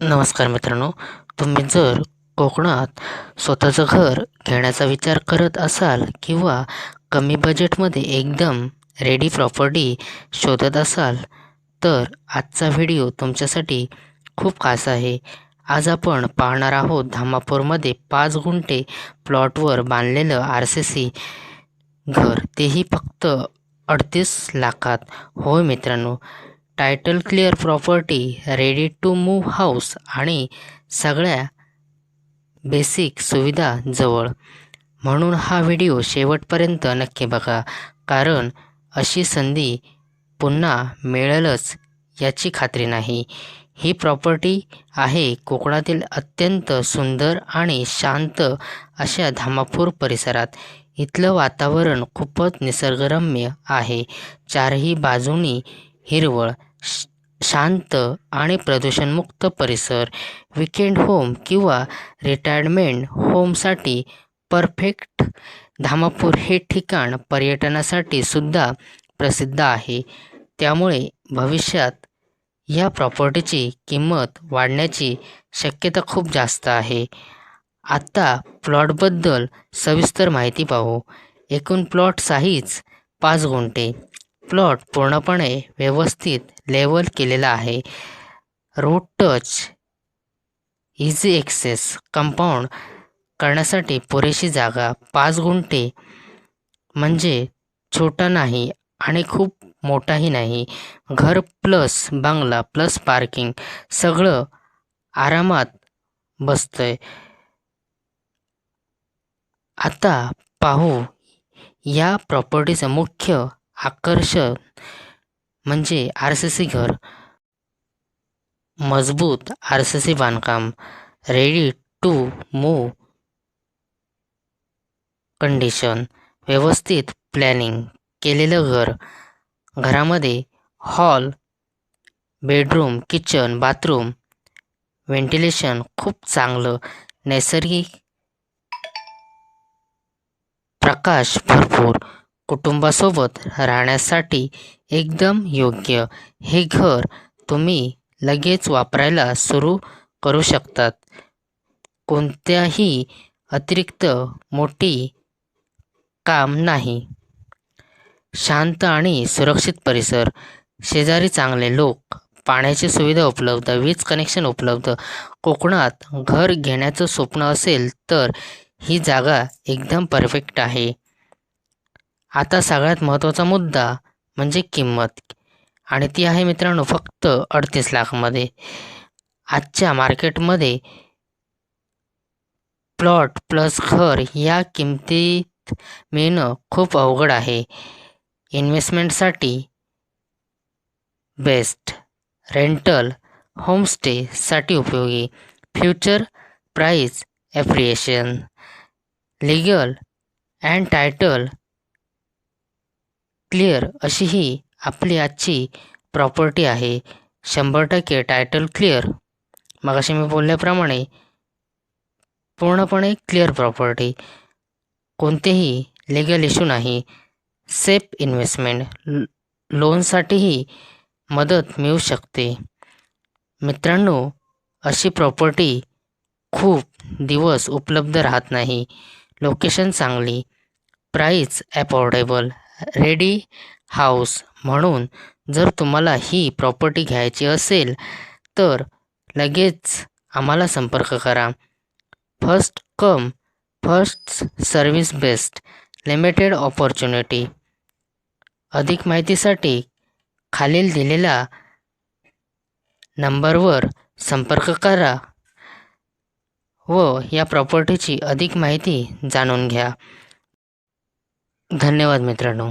नमस्कार मित्रांनो, तुम्ही जर कोकणात स्वतःचं घर घेण्याचा विचार करत असाल किंवा कमी बजेटमध्ये एकदम रेडी प्रॉपर्टी शोधत असाल, तर आजचा व्हिडिओ तुमच्यासाठी खूप खास आहे. आज आपण पाहणार आहोत धामापूरमध्ये 5 गुंठे प्लॉटवर बांधलेलं RCC घर, तेही फक्त 38 लाखात. होय मित्रांनो, title clear property, ready to move house आणि सगळ्या बेसिक सुविधा जवळ. म्हणून हा व्हिडिओ शेवटपर्यंत नक्की बघा, कारण अशी संधी पुन्हा मिळेलच याची खात्री नाही. ही प्रॉपर्टी आहे कोकणातील अत्यंत सुंदर आणि शांत अशा धामापूर परिसरात. इथलं वातावरण खूपच निसर्गरम्य आहे. चारही बाजूनी हिरवळ, शांत आणि प्रदूषणमुक्त परिसर. वीकेंड होम किंवा रिटायरमेंट होमसाठी परफेक्ट. धामापूर हे ठिकाण पर्यटनासाठी सुद्धा प्रसिद्ध आहे, त्यामुळे भविष्यात या प्रॉपर्टीची किंमत वाढण्याची शक्यता खूप जास्त आहे. आता प्लॉटबद्दल सविस्तर माहिती पाहू. एकूण प्लॉट साईज 5 गुंठे. प्लॉट पूर्णपणे व्यवस्थित लेवल केलेला आहे. Road touch, easy access, compound करण्यासाठी पुरेशी जागा. 5 गुंठे म्हणजे छोटा नाही आणि खूप मोठाही नाही. घर प्लस बंगला प्लस पार्किंग, सगळं आरामात बसतंय. आता पाहू या प्रॉपर्टीचं मुख्य आकर्षण म्हणजे RCC घर. मजबूत RCC बांधकाम, रेडी टू मूव्ह कंडिशन, व्यवस्थित प्लॅनिंग केलेलं घर. घरामध्ये hall, bedroom, kitchen, bathroom, ventilation खूप चांगलं. नैसर्गिक प्रकाश भरपूर. कुटुंबासोबत राहण्यासाठी एकदम योग्य. हे घर तुम्ही लगेच वापरायला सुरू करू शकतात. कोणत्याही अतिरिक्त मोठी काम नाही. शांत आणि सुरक्षित परिसर. शेजारी चांगले लोक, पाण्याची सुविधा उपलब्ध, वीज कनेक्शन उपलब्ध. कोकणात घर घेण्याचं स्वप्न असेल तर ही जागा एकदम परफेक्ट आहे. आता सगळ्यात महत्त्वाचा मुद्दा म्हणजे किंमत, आणि ती आहे मित्रांनो फक्त 38 लाखामध्ये. आजच्या मार्केटमध्ये प्लॉट प्लस घर या किमतीत मिळणं खूप अवघड आहे. इन्व्हेस्टमेंटसाठी बेस्ट, रेंटल होमस्टेसाठी उपयोगी, future price appreciation, legal and title clear अशी ही आपली आजची प्रॉपर्टी आहे. 100% टायटल क्लिअर. मगाशी मी बोलल्याप्रमाणे पूर्णपणे क्लिअर प्रॉपर्टी. कोणतेही लीगल इश्यू नाही. सेफ इन्व्हेस्टमेंट, लोनसाठीही मदत मिळू शकते. मित्रांनो, अशी प्रॉपर्टी खूप दिवस उपलब्ध राहत नाही. लोकेशन चांगली, प्राईस अफोर्डेबल, रेडी हाऊस. म्हणून जर तुम्हाला ही प्रॉपर्टी घ्यायची असेल तर लगेच आम्हाला संपर्क करा. First come first service best, limited opportunity. अधिक माहितीसाठी खालील दिलेल्या नंबरवर संपर्क करा व या प्रॉपर्टीची अधिक माहिती जाणून घ्या. धन्यवाद मित्रांनो.